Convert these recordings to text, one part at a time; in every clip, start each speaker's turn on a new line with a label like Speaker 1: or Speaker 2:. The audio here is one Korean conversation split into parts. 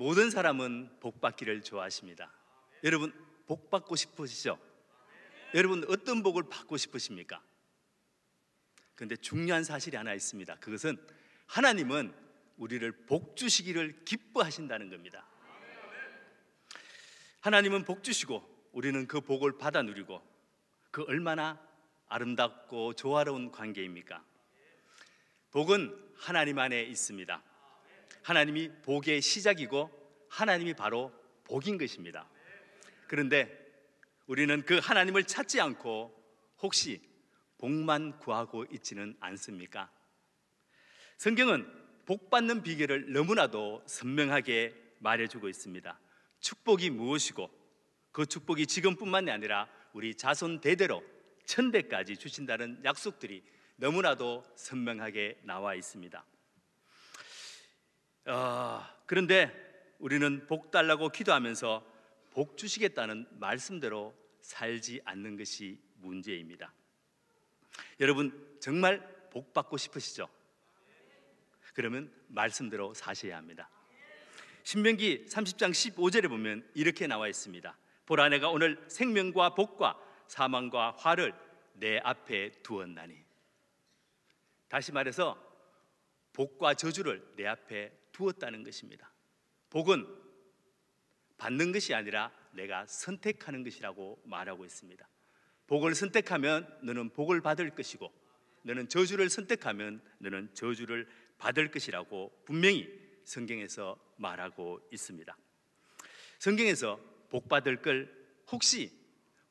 Speaker 1: 모든 사람은 복 받기를 좋아하십니다. 여러분 복 받고 싶으시죠? 여러분 어떤 복을 받고 싶으십니까? 그런데 중요한 사실이 하나 있습니다. 그것은 하나님은 우리를 복 주시기를 기뻐하신다는 겁니다. 하나님은 복 주시고 우리는 그 복을 받아 누리고, 그 얼마나 아름답고 조화로운 관계입니까? 복은 하나님 안에 있습니다. 하나님이 복의 시작이고 하나님이 바로 복인 것입니다. 그런데 우리는 그 하나님을 찾지 않고 혹시 복만 구하고 있지는 않습니까? 성경은 복 받는 비결을 너무나도 선명하게 말해주고 있습니다. 축복이 무엇이고 그 축복이 지금뿐만이 아니라 우리 자손 대대로 천대까지 주신다는 약속들이 너무나도 선명하게 나와 있습니다. 그런데 우리는 복 달라고 기도하면서 복 주시겠다는 말씀대로 살지 않는 것이 문제입니다. 여러분 정말 복 받고 싶으시죠? 그러면 말씀대로 사셔야 합니다. 신명기 30장 15절에 보면 이렇게 나와 있습니다. 보라, 내가 오늘 생명과 복과 사망과 화를 내 앞에 두었나니. 다시 말해서 복과 저주를 내 앞에 두었다는 것입니다. 복은 받는 것이 아니라 내가 선택하는 것이라고 말하고 있습니다. 복을 선택하면 너는 복을 받을 것이고, 너는 저주를 선택하면 너는 저주를 받을 것이라고 분명히 성경에서 말하고 있습니다. 성경에서 복 받을 걸 혹시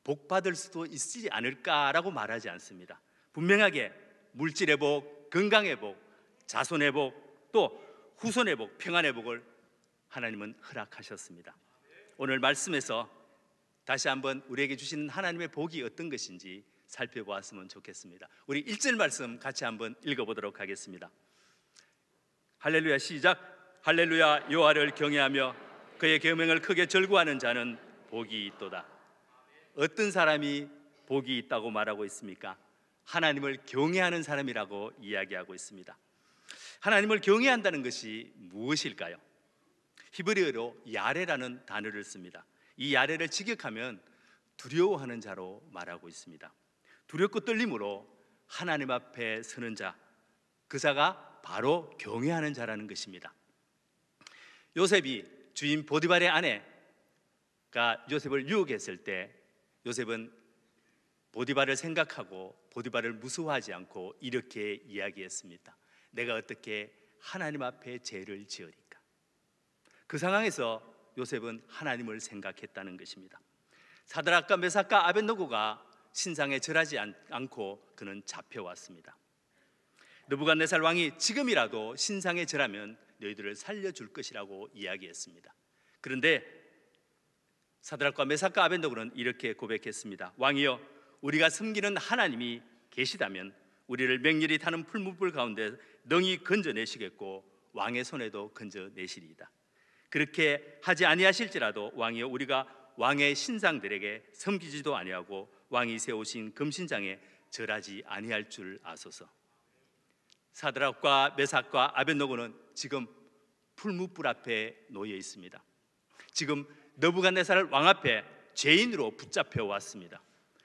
Speaker 1: 복 받을 수도 있지 않을까라고 말하지 않습니다. 분명하게 물질의 복, 건강의 복, 자손의 복, 또 후손의 복, 평안의 복을 하나님은 허락하셨습니다. 오늘 말씀에서 다시 한번 우리에게 주시는 하나님의 복이 어떤 것인지 살펴보았으면 좋겠습니다. 우리 1절 말씀 같이 한번 읽어보도록 하겠습니다. 할렐루야, 시작. 할렐루야, 여호와를 경외하며 그의 계명을 크게 절구하는 자는 복이 있도다. 어떤 사람이 복이 있다고 말하고 있습니까? 하나님을 경외하는 사람이라고 이야기하고 있습니다. 하나님을 경외한다는 것이 무엇일까요? 히브리어로 야레라는 단어를 씁니다. 이 야레를 직역하면 두려워하는 자로 말하고 있습니다. 두렵고 떨림으로 하나님 앞에 서는 자, 그 자가 바로 경외하는 자라는 것입니다. 요셉이 주인 보디발의 아내가 요셉을 유혹했을 때 요셉은 보디발을 생각하고 보디발을 무서워하지 않고 이렇게 이야기했습니다. 내가 어떻게 하나님 앞에 죄를 지으리까? 그 상황에서 요셉은 하나님을 생각했다는 것입니다. 사드락과 메삭과 아벳느고가 신상에 절하지 않고 그는 잡혀왔습니다. 느부갓네살 왕이 지금이라도 신상에 절하면 너희들을 살려줄 것이라고 이야기했습니다. 그런데 사드락과 메삭과 아벳느고는 이렇게 고백했습니다. 왕이여, 우리가 섬기는 하나님이 계시다면 우리를 맹렬히 타는 풀무불 가운데 능히 건져내시겠고 왕의 손에도 건져내시리이다. 그렇게 하지 아니하실지라도 왕이여, 우리가 왕의 신상들에게 섬기지도 아니하고 왕이 세우신 금신장에 절하지 아니할 줄 아소서. 사드락과 메삭과 아벳느고는 지금 풀무불 앞에 놓여 있습니다. 지금 느부갓네살 왕 앞에 죄인으로 붙잡혀 왔습니다.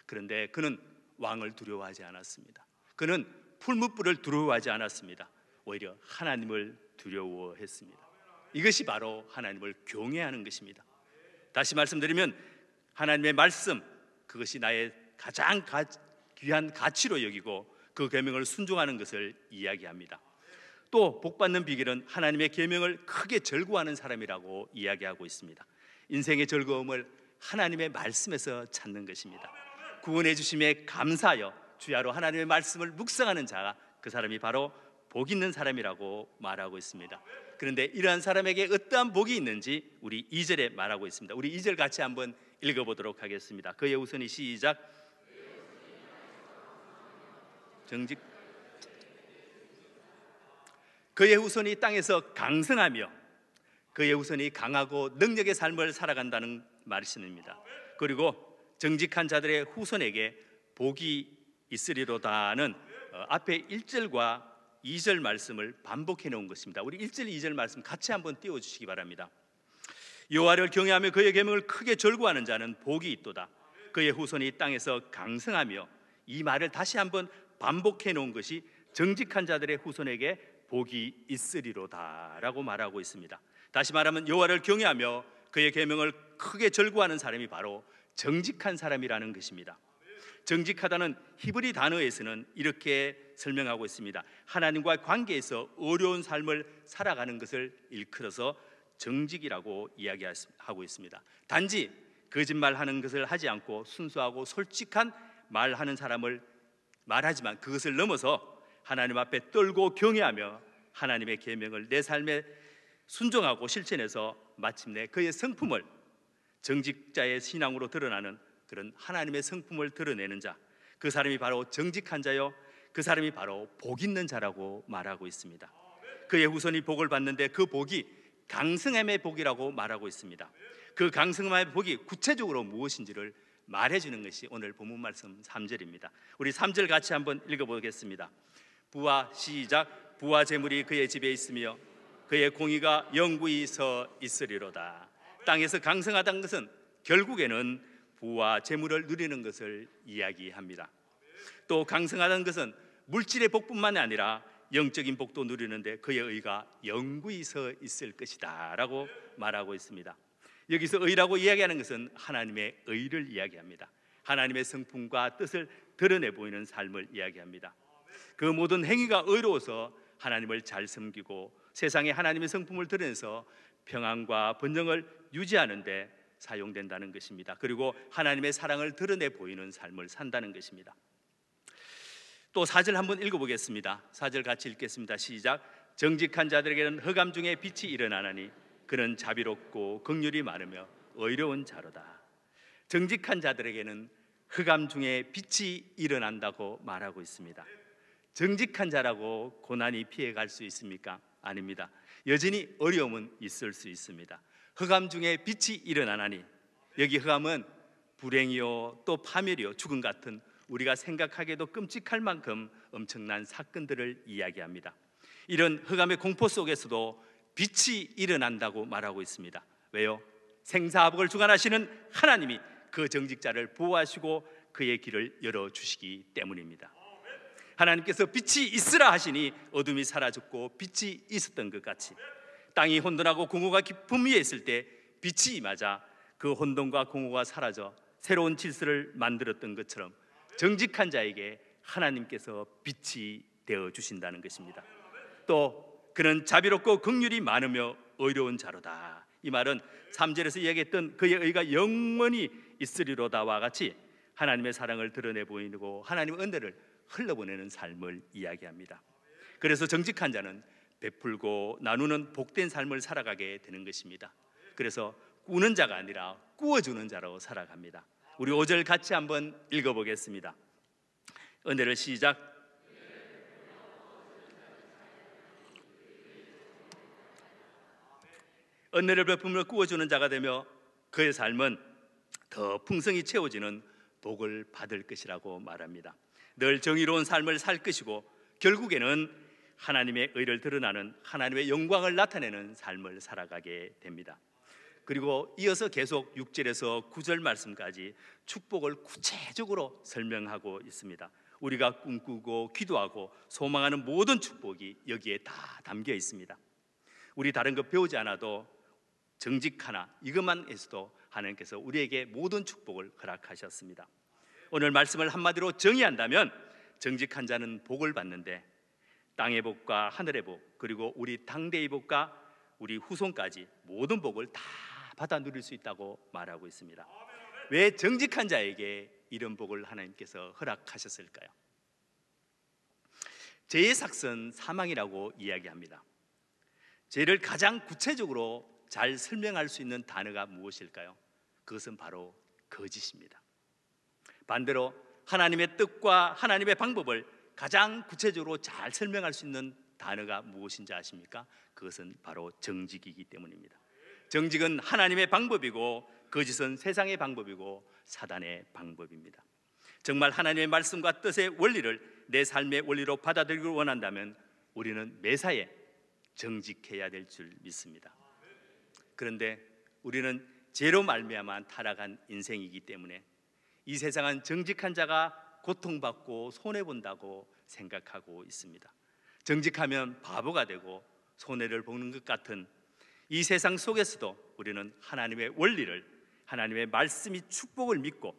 Speaker 1: 그런데 그는 왕을 두려워하지 않았습니다. 그는 풀무불을 두려워하지 않았습니다. 오히려 하나님을 두려워했습니다. 이것이 바로 하나님을 경외하는 것입니다. 다시 말씀드리면 하나님의 말씀, 그것이 나의 가장 귀한 가치로 여기고 그 계명을 순종하는 것을 이야기합니다. 또 복받는 비결은 하나님의 계명을 크게 절구하는 사람이라고 이야기하고 있습니다. 인생의 즐거움을 하나님의 말씀에서 찾는 것입니다. 구원해 주심에 감사하여 주야로 하나님의 말씀을 묵상하는 자가, 그 사람이 바로 복 있는 사람이라고 말하고 있습니다. 그런데 이러한 사람에게 어떠한 복이 있는지 우리 2절에 말하고 있습니다. 우리 2절 같이 한번 읽어보도록 하겠습니다. 그의 후손이, 시작. 정직 그의 후손이 땅에서 강성하며 그의 후손이 강하고 능력의 삶을 살아간다는 말씀입니다. 그리고 정직한 자들의 후손에게 복이 있으리로다는 앞에 1절과 2절 말씀을 반복해 놓은 것입니다. 우리 1절, 2절 말씀 같이 한번 띄워주시기 바랍니다. 여호와를 경외하며 그의 계명을 크게 절구하는 자는 복이 있도다. 그의 후손이 땅에서 강성하며, 이 말을 다시 한번 반복해 놓은 것이 정직한 자들의 후손에게 복이 있으리로다 라고 말하고 있습니다. 다시 말하면 여호와를 경외하며 그의 계명을 크게 절구하는 사람이 바로 정직한 사람이라는 것입니다. 정직하다는 히브리 단어에서는 이렇게 설명하고 있습니다. 하나님과의 관계에서 어려운 삶을 살아가는 것을 일컬어서 정직이라고 이야기하고 있습니다. 단지 거짓말하는 것을 하지 않고 순수하고 솔직한 말하는 사람을 말하지만, 그것을 넘어서 하나님 앞에 떨고 경외하며 하나님의 계명을 내 삶에 순종하고 실천해서 마침내 그의 성품을, 정직자의 신앙으로 드러나는 그런 하나님의 성품을 드러내는 자, 그 사람이 바로 정직한 자요, 그 사람이 바로 복 있는 자라고 말하고 있습니다. 그의 후손이 복을 받는데 그 복이 강성함의 복이라고 말하고 있습니다. 그 강성함의 복이 구체적으로 무엇인지를 말해주는 것이 오늘 본문 말씀 3절입니다. 우리 3절 같이 한번 읽어보겠습니다. 부와, 시작. 부와 재물이 그의 집에 있으며 그의 공의가 영구히 서 있으리로다. 땅에서 강성하다는 것은 결국에는 부와 재물을 누리는 것을 이야기합니다. 또 강성하다는 것은 물질의 복뿐만 아니라 영적인 복도 누리는데 그의 의가 영구히 서 있을 것이다 라고 말하고 있습니다. 여기서 의라고 이야기하는 것은 하나님의 의를 이야기합니다. 하나님의 성품과 뜻을 드러내 보이는 삶을 이야기합니다. 그 모든 행위가 의로워서 하나님을 잘 섬기고 세상에 하나님의 성품을 드러내서 평안과 번영을 유지하는 데 사용된다는 것입니다. 그리고 하나님의 사랑을 드러내 보이는 삶을 산다는 것입니다. 또 4절 한번 읽어보겠습니다. 4절 같이 읽겠습니다. 시작. 정직한 자들에게는 흑암 중에 빛이 일어나나니 그는 자비롭고 긍휼이 많으며 의로운 자로다. 정직한 자들에게는 흑암 중에 빛이 일어난다고 말하고 있습니다. 정직한 자라고 고난이 피해갈 수 있습니까? 아닙니다. 여전히 어려움은 있을 수 있습니다. 흑암 중에 빛이 일어나나니, 여기 흑암은 불행이요 또 파멸이요 죽음 같은 우리가 생각하기에도 끔찍할 만큼 엄청난 사건들을 이야기합니다. 이런 흑암의 공포 속에서도 빛이 일어난다고 말하고 있습니다. 왜요? 생사화복을 주관하시는 하나님이 그 정직자를 보호하시고 그의 길을 열어주시기 때문입니다. 하나님께서 빛이 있으라 하시니 어둠이 사라졌고 빛이 있었던 것 같이, 땅이 혼돈하고 공허가 깊음 위에 있을 때 빛이 임하자 그 혼돈과 공허가 사라져 새로운 질서를 만들었던 것처럼 정직한 자에게 하나님께서 빛이 되어 주신다는 것입니다. 또 그는 자비롭고 긍휼이 많으며 의로운 자로다. 이 말은 3절에서 이야기했던 그의 의가 영원히 있으리로다와 같이 하나님의 사랑을 드러내 보이고 하나님의 은혜를 흘러보내는 삶을 이야기합니다. 그래서 정직한 자는 베풀고 나누는 복된 삶을 살아가게 되는 것입니다. 그래서 꾸는 자가 아니라 꾸어주는 자로 살아갑니다. 우리 5절 같이 한번 읽어보겠습니다. 은혜를 시작. 은혜를 베풀며 꾸어주는 자가 되며 그의 삶은 더 풍성히 채워지는 복을 받을 것이라고 말합니다. 늘 정의로운 삶을 살 것이고 결국에는 하나님의 의를 드러나는, 하나님의 영광을 나타내는 삶을 살아가게 됩니다. 그리고 이어서 계속 6절에서 9절 말씀까지 축복을 구체적으로 설명하고 있습니다. 우리가 꿈꾸고 기도하고 소망하는 모든 축복이 여기에 다 담겨 있습니다. 우리 다른 것 배우지 않아도 정직 하나, 이것만 해서도 하나님께서 우리에게 모든 축복을 허락하셨습니다. 오늘 말씀을 한마디로 정의한다면 정직한 자는 복을 받는데 땅의 복과 하늘의 복, 그리고 우리 당대의 복과 우리 후손까지 모든 복을 다 받아 누릴 수 있다고 말하고 있습니다. 왜 정직한 자에게 이런 복을 하나님께서 허락하셨을까요? 죄의 삭은 사망이라고 이야기합니다. 죄를 가장 구체적으로 잘 설명할 수 있는 단어가 무엇일까요? 그것은 바로 거짓입니다. 반대로 하나님의 뜻과 하나님의 방법을 가장 구체적으로 잘 설명할 수 있는 단어가 무엇인지 아십니까? 그것은 바로 정직이기 때문입니다. 정직은 하나님의 방법이고 거짓은 세상의 방법이고 사단의 방법입니다. 정말 하나님의 말씀과 뜻의 원리를 내 삶의 원리로 받아들이길 원한다면 우리는 매사에 정직해야 될 줄 믿습니다. 그런데 우리는 죄로 말미암아 타락한 인생이기 때문에 이 세상은 정직한 자가 고통받고 손해본다고 생각하고 있습니다. 정직하면 바보가 되고 손해를 보는 것 같은 이 세상 속에서도 우리는 하나님의 원리를, 하나님의 말씀이 축복을 믿고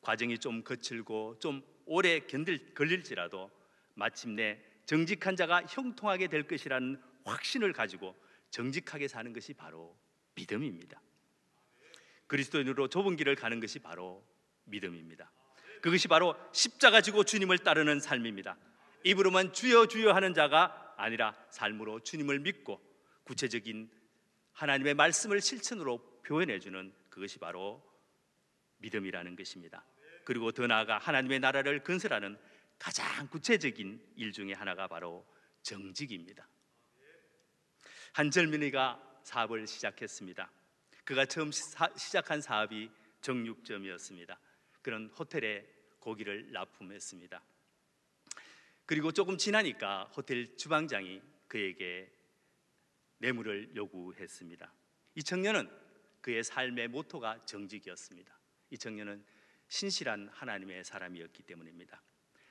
Speaker 1: 과정이 좀 거칠고 좀 오래 걸릴지라도 마침내 정직한 자가 형통하게 될 것이라는 확신을 가지고 정직하게 사는 것이 바로 믿음입니다. 그리스도인으로 좁은 길을 가는 것이 바로 믿음입니다. 그것이 바로 십자가 지고 주님을 따르는 삶입니다. 입으로만 주여 주여 하는 자가 아니라 삶으로 주님을 믿고 구체적인 하나님의 말씀을 실천으로 표현해주는 그것이 바로 믿음이라는 것입니다. 그리고 더 나아가 하나님의 나라를 건설하는 가장 구체적인 일 중에 하나가 바로 정직입니다. 한 젊은이가 사업을 시작했습니다. 그가 처음 시작한 사업이 정육점이었습니다. 그런 호텔에 고기를 납품했습니다. 그리고 조금 지나니까 호텔 주방장이 그에게 뇌물을 요구했습니다. 이 청년은 그의 삶의 모토가 정직이었습니다. 이 청년은 신실한 하나님의 사람이었기 때문입니다.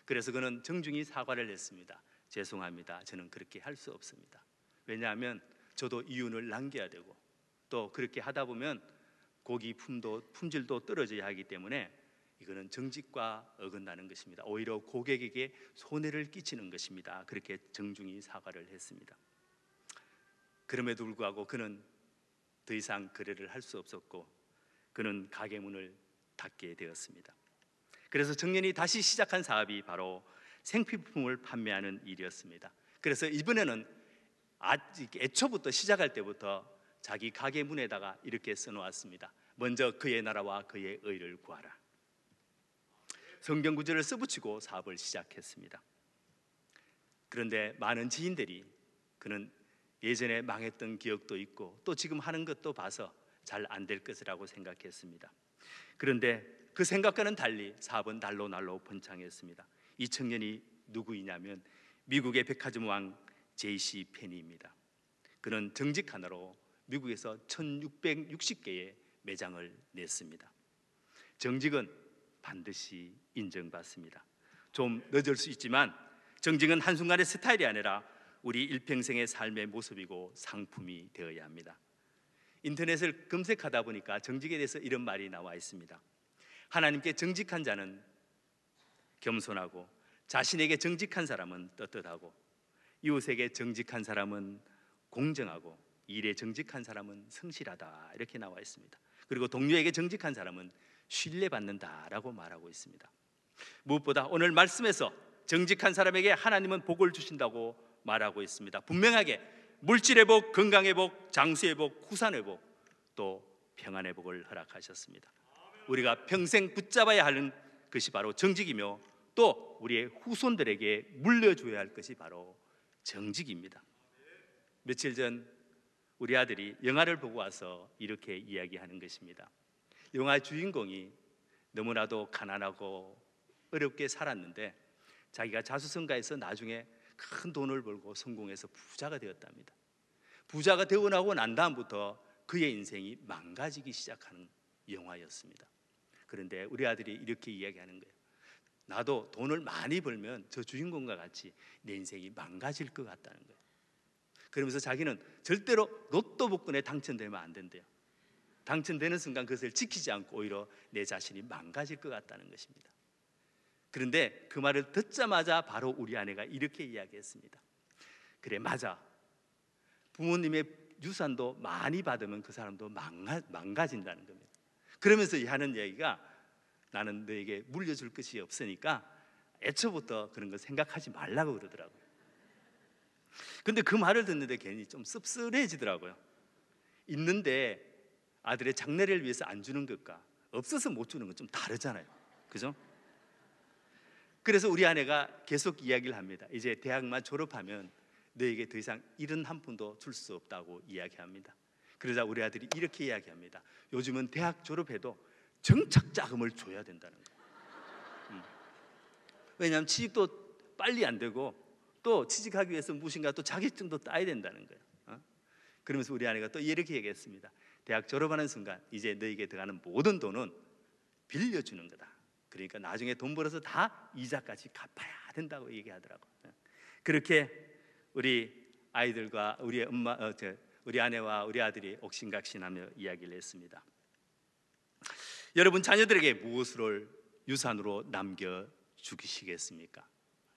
Speaker 1: 그래서 그는 정중히 사과를 했습니다. 죄송합니다. 저는 그렇게 할 수 없습니다. 왜냐하면 저도 이윤을 남겨야 되고 또 그렇게 하다 보면 고기 품질도 떨어져야 하기 때문에 이거는 정직과 어긋나는 것입니다. 오히려 고객에게 손해를 끼치는 것입니다. 그렇게 정중히 사과를 했습니다. 그럼에도 불구하고 그는 더 이상 거래를 할 수 없었고 그는 가게 문을 닫게 되었습니다. 그래서 청년이 다시 시작한 사업이 바로 생필품을 판매하는 일이었습니다. 그래서 이번에는 애초부터 시작할 때부터 자기 가게 문에다가 이렇게 써놓았습니다. 먼저 그의 나라와 그의 의를 구하라. 성경 구절을 써붙이고 사업을 시작했습니다. 그런데 많은 지인들이 그는 예전에 망했던 기억도 있고 또 지금 하는 것도 봐서 잘 안 될 것이라고 생각했습니다. 그런데 그 생각과는 달리 사업은 날로 날로 번창했습니다. 이 청년이 누구이냐면 미국의 백화점 왕 J.C. 페니입니다. 그는 정직 하나로 미국에서 1660개의 매장을 냈습니다. 정직은 반드시 인정받습니다. 좀 늦을 수 있지만 정직은 한순간의 스타일이 아니라 우리 일평생의 삶의 모습이고 상품이 되어야 합니다. 인터넷을 검색하다 보니까 정직에 대해서 이런 말이 나와 있습니다. 하나님께 정직한 자는 겸손하고 자신에게 정직한 사람은 떳떳하고 이웃에게 정직한 사람은 공정하고 일에 정직한 사람은 성실하다 이렇게 나와 있습니다. 그리고 동료에게 정직한 사람은 신뢰받는다라고 말하고 있습니다. 무엇보다 오늘 말씀에서 정직한 사람에게 하나님은 복을 주신다고 말하고 있습니다. 분명하게 물질의 복, 건강의 복, 장수의 복, 후산의 복, 또 평안의 복을 허락하셨습니다. 우리가 평생 붙잡아야 하는 것이 바로 정직이며 또 우리의 후손들에게 물려줘야 할 것이 바로 정직입니다. 며칠 전 우리 아들이 영화를 보고 와서 이렇게 이야기하는 것입니다. 영화의 주인공이 너무나도 가난하고 어렵게 살았는데 자기가 자수성가해서 나중에 큰 돈을 벌고 성공해서 부자가 되었답니다. 부자가 되고 나고 난 다음부터 그의 인생이 망가지기 시작하는 영화였습니다. 그런데 우리 아들이 이렇게 이야기하는 거예요. 나도 돈을 많이 벌면 저 주인공과 같이 내 인생이 망가질 것 같다는 거예요. 그러면서 자기는 절대로 로또 복권에 당첨되면 안 된대요. 당첨되는 순간 그것을 지키지 않고 오히려 내 자신이 망가질 것 같다는 것입니다. 그런데 그 말을 듣자마자 바로 우리 아내가 이렇게 이야기했습니다. 그래, 맞아. 부모님의 유산도 많이 받으면 그 사람도 망가진다는 겁니다. 그러면서 하는 얘기가 나는 너에게 물려줄 것이 없으니까 애초부터 그런 거 생각하지 말라고 그러더라고요. 근데 그 말을 듣는데 괜히 좀 씁쓸해지더라고요. 있는데 아들의 장래를 위해서 안 주는 것과 없어서 못 주는 건 좀 다르잖아요. 그죠? 그래서 우리 아내가 계속 이야기를 합니다. 이제 대학만 졸업하면 너에게 더 이상 1푼도 줄 수 없다고 이야기합니다. 그러자 우리 아들이 이렇게 이야기합니다. 요즘은 대학 졸업해도 정착자금을 줘야 된다는 거예요. 왜냐하면 취직도 빨리 안 되고 또 취직하기 위해서 무엇인가 또 자격증도 따야 된다는 거예요. 그러면서 우리 아내가 또 이렇게 얘기했습니다. 대학 졸업하는 순간 이제 너에게 들어가는 모든 돈은 빌려주는 거다. 그러니까 나중에 돈 벌어서 다 이자까지 갚아야 된다고 얘기하더라고. 그렇게 우리 아이들과 우리 우리 아내와 우리 아들이 옥신각신하며 이야기를 했습니다. 여러분, 자녀들에게 무엇을 유산으로 남겨주시겠습니까?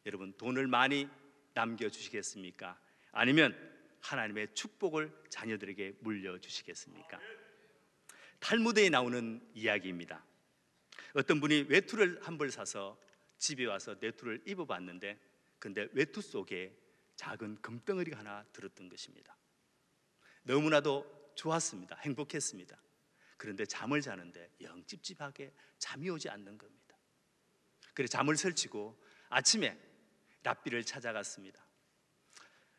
Speaker 1: 여러분, 돈을 많이 남겨주시겠습니까? 아니면 하나님의 축복을 자녀들에게 물려주시겠습니까? 탈무드에 나오는 이야기입니다. 어떤 분이 외투를 한 벌 사서 집에 와서 외투를 입어봤는데, 근데 외투 속에 작은 금덩어리가 하나 들었던 것입니다. 너무나도 좋았습니다. 행복했습니다. 그런데 잠을 자는데 영 찝찝하게 잠이 오지 않는 겁니다. 그래서 잠을 설치고 아침에 랍비를 찾아갔습니다.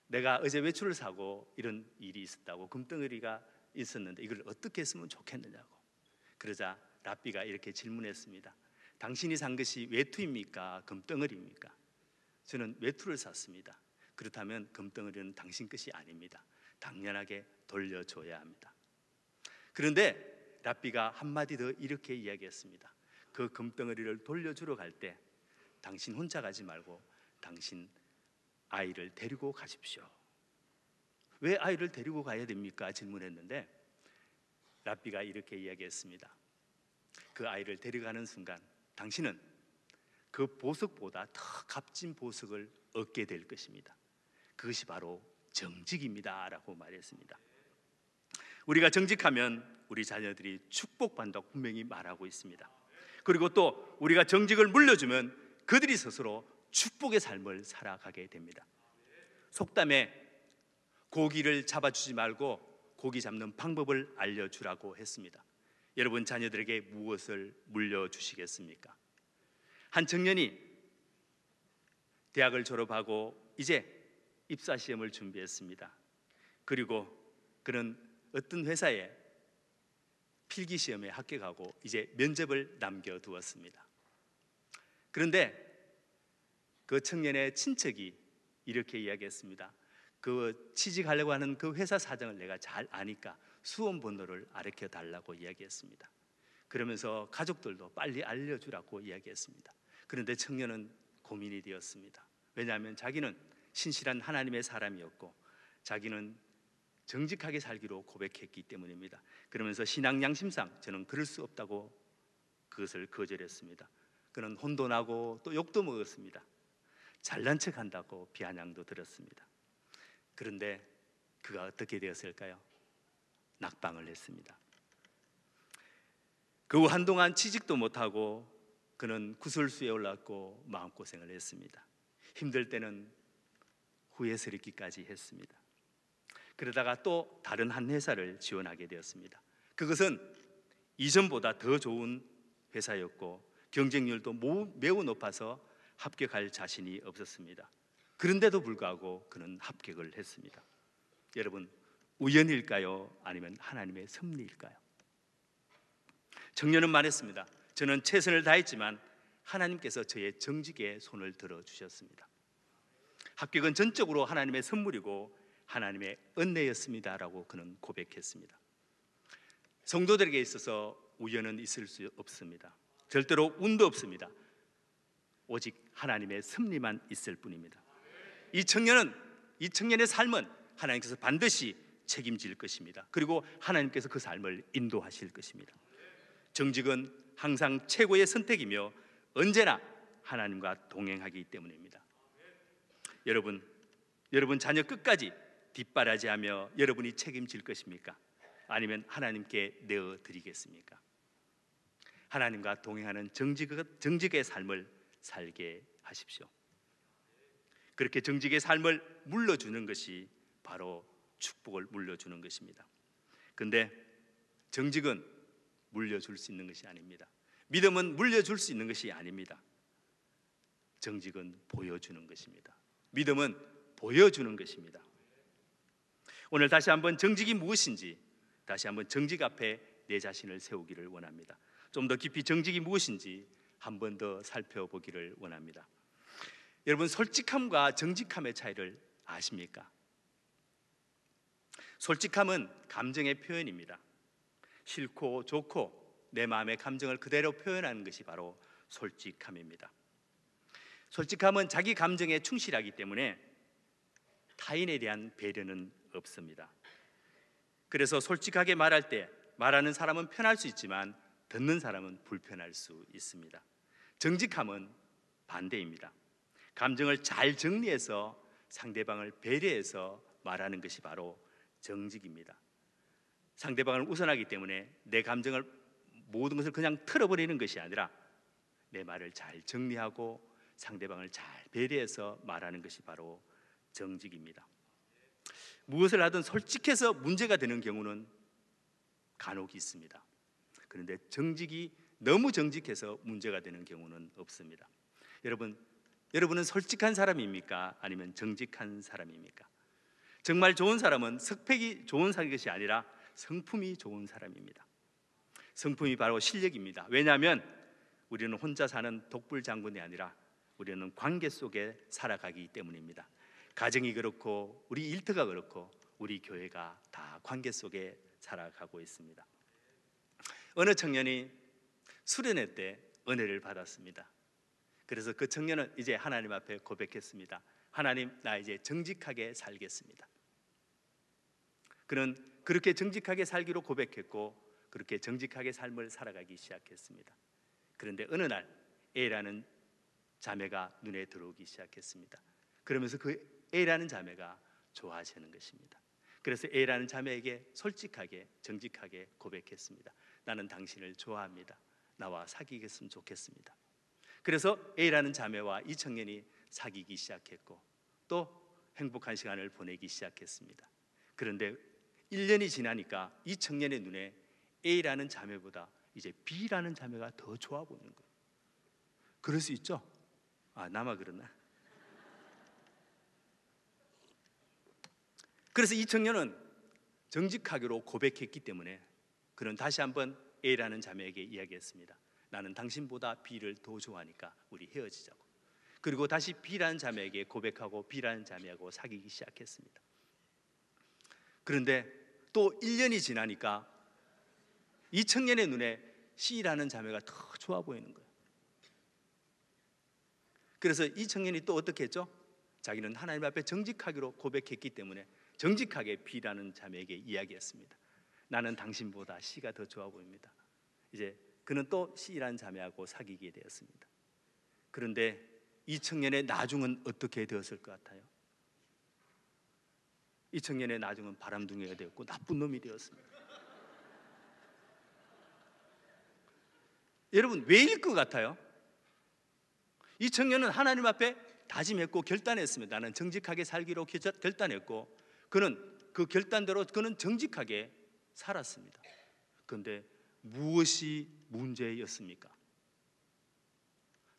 Speaker 1: 내가 어제 외투를 사고 이런 일이 있었다고, 금덩어리가 있었는데 이걸 어떻게 했으면 좋겠느냐고. 그러자 랍비가 이렇게 질문했습니다. 당신이 산 것이 외투입니까? 금덩어리입니까? 저는 외투를 샀습니다. 그렇다면 금덩어리는 당신 것이 아닙니다. 당연하게 돌려줘야 합니다. 그런데 랍비가 한마디 더 이렇게 이야기했습니다. 그 금덩어리를 돌려주러 갈 때 당신 혼자 가지 말고 당신 아이를 데리고 가십시오. 왜 아이를 데리고 가야 됩니까? 질문했는데 랍비가 이렇게 이야기했습니다. 그 아이를 데려가는 순간 당신은 그 보석보다 더 값진 보석을 얻게 될 것입니다. 그것이 바로 정직입니다 라고 말했습니다. 우리가 정직하면 우리 자녀들이 축복받는다고 분명히 말하고 있습니다. 그리고 또 우리가 정직을 물려주면 그들이 스스로 축복의 삶을 살아가게 됩니다. 속담에 고기를 잡아주지 말고 고기 잡는 방법을 알려주라고 했습니다. 여러분, 자녀들에게 무엇을 물려주시겠습니까? 한 청년이 대학을 졸업하고 이제 입사 시험을 준비했습니다. 그리고 그는 어떤 회사에 필기 시험에 합격하고 이제 면접을 남겨두었습니다. 그런데 그 청년의 친척이 이렇게 이야기했습니다. 그 취직하려고 하는 그 회사 사정을 내가 잘 아니까 수험 번호를 알려 달라고 이야기했습니다. 그러면서 가족들도 빨리 알려주라고 이야기했습니다. 그런데 청년은 고민이 되었습니다. 왜냐하면 자기는 신실한 하나님의 사람이었고 자기는 정직하게 살기로 고백했기 때문입니다. 그러면서 신앙 양심상 저는 그럴 수 없다고 그것을 거절했습니다. 그는 혼도 나고 또 욕도 먹었습니다. 잘난 척한다고 비아냥도 들었습니다. 그런데 그가 어떻게 되었을까요? 낙방을 했습니다. 그 후 한동안 취직도 못하고 그는 구설수에 올랐고 마음고생을 했습니다. 힘들 때는 후회스럽기까지 했습니다. 그러다가 또 다른 한 회사를 지원하게 되었습니다. 그것은 이전보다 더 좋은 회사였고 경쟁률도 매우 높아서 합격할 자신이 없었습니다. 그런데도 불구하고 그는 합격을 했습니다. 여러분, 우연일까요? 아니면 하나님의 섭리일까요? 청년은 말했습니다. 저는 최선을 다했지만 하나님께서 저의 정직에 손을 들어주셨습니다. 합격은 전적으로 하나님의 선물이고 하나님의 은혜였습니다라고 그는 고백했습니다. 성도들에게 있어서 우연은 있을 수 없습니다. 절대로 운도 없습니다. 오직 하나님의 섭리만 있을 뿐입니다. 이 청년의 삶은 하나님께서 반드시 책임질 것입니다. 그리고 하나님께서 그 삶을 인도하실 것입니다. 정직은 항상 최고의 선택이며 언제나 하나님과 동행하기 때문입니다. 여러분 자녀 끝까지 뒷바라지하며 여러분이 책임질 것입니까? 아니면 하나님께 내어드리겠습니까? 하나님과 동행하는 정직의 삶을 살게 하십시오. 그렇게 정직의 삶을 물려주는 것이 바로 축복을 물려주는 것입니다. 그런데 정직은 물려줄 수 있는 것이 아닙니다. 믿음은 물려줄 수 있는 것이 아닙니다. 정직은 보여주는 것입니다. 믿음은 보여주는 것입니다. 오늘 다시 한번 정직이 무엇인지, 다시 한번 정직 앞에 내 자신을 세우기를 원합니다. 좀 더 깊이 정직이 무엇인지 한 번 더 살펴보기를 원합니다. 여러분, 솔직함과 정직함의 차이를 아십니까? 솔직함은 감정의 표현입니다. 싫고 좋고 내 마음의 감정을 그대로 표현하는 것이 바로 솔직함입니다. 솔직함은 자기 감정에 충실하기 때문에 타인에 대한 배려는 없습니다. 그래서 솔직하게 말할 때 말하는 사람은 편할 수 있지만 듣는 사람은 불편할 수 있습니다. 정직함은 반대입니다. 감정을 잘 정리해서 상대방을 배려해서 말하는 것이 바로 정직입니다. 상대방을 우선하기 때문에 내 감정을 모든 것을 그냥 털어버리는 것이 아니라 내 말을 잘 정리하고 상대방을 잘 배려해서 말하는 것이 바로 정직입니다. 무엇을 하든 솔직해서 문제가 되는 경우는 간혹 있습니다. 그런데 너무 정직해서 문제가 되는 경우는 없습니다. 여러분은 솔직한 사람입니까? 아니면 정직한 사람입니까? 정말 좋은 사람은 스펙이 좋은 것이 아니라 성품이 좋은 사람입니다. 성품이 바로 실력입니다. 왜냐하면 우리는 혼자 사는 독불장군이 아니라 우리는 관계 속에 살아가기 때문입니다. 가정이 그렇고 우리 일터가 그렇고 우리 교회가 다 관계 속에 살아가고 있습니다. 어느 청년이 수련회 때 은혜를 받았습니다. 그래서 그 청년은 이제 하나님 앞에 고백했습니다. 하나님, 나 이제 정직하게 살겠습니다. 그는 그렇게 정직하게 살기로 고백했고 그렇게 정직하게 삶을 살아가기 시작했습니다. 그런데 어느 날 A라는 자매가 눈에 들어오기 시작했습니다. 그러면서 그 A라는 자매가 좋아지는 것입니다. 그래서 A라는 자매에게 솔직하게 정직하게 고백했습니다. 나는 당신을 좋아합니다. 나와 사귀겠으면 좋겠습니다. 그래서 A라는 자매와 이 청년이 사귀기 시작했고 또 행복한 시간을 보내기 시작했습니다. 그런데 1년이 지나니까 이 청년의 눈에 A라는 자매보다 이제 B라는 자매가 더 좋아 보이는 거예요. 그럴 수 있죠? 나만 그러나? 그래서 이 청년은 정직하기로 고백했기 때문에 그는 다시 한번 A라는 자매에게 이야기했습니다. 나는 당신보다 B를 더 좋아하니까 우리 헤어지자고. 그리고 다시 B라는 자매에게 고백하고 B라는 자매하고 사귀기 시작했습니다. 그런데 또 1년이 지나니까 이 청년의 눈에 C라는 자매가 더 좋아 보이는 거예요. 그래서 이 청년이 또 어떻게 했죠? 자기는 하나님 앞에 정직하기로 고백했기 때문에 정직하게 B라는 자매에게 이야기했습니다. 나는 당신보다 C가 더 좋아 보입니다. 이제 그는 또 C라는 자매하고 사귀게 되었습니다. 그런데 이 청년의 나중은 어떻게 되었을 것 같아요? 이 청년의 나중은 바람둥이가 되었고 나쁜 놈이 되었습니다. 여러분, 왜일 것 같아요? 이 청년은 하나님 앞에 다짐했고 결단했습니다. 나는 정직하게 살기로 결단했고 그는 그 결단대로 그는 정직하게 살았습니다. 그런데 무엇이 문제였습니까?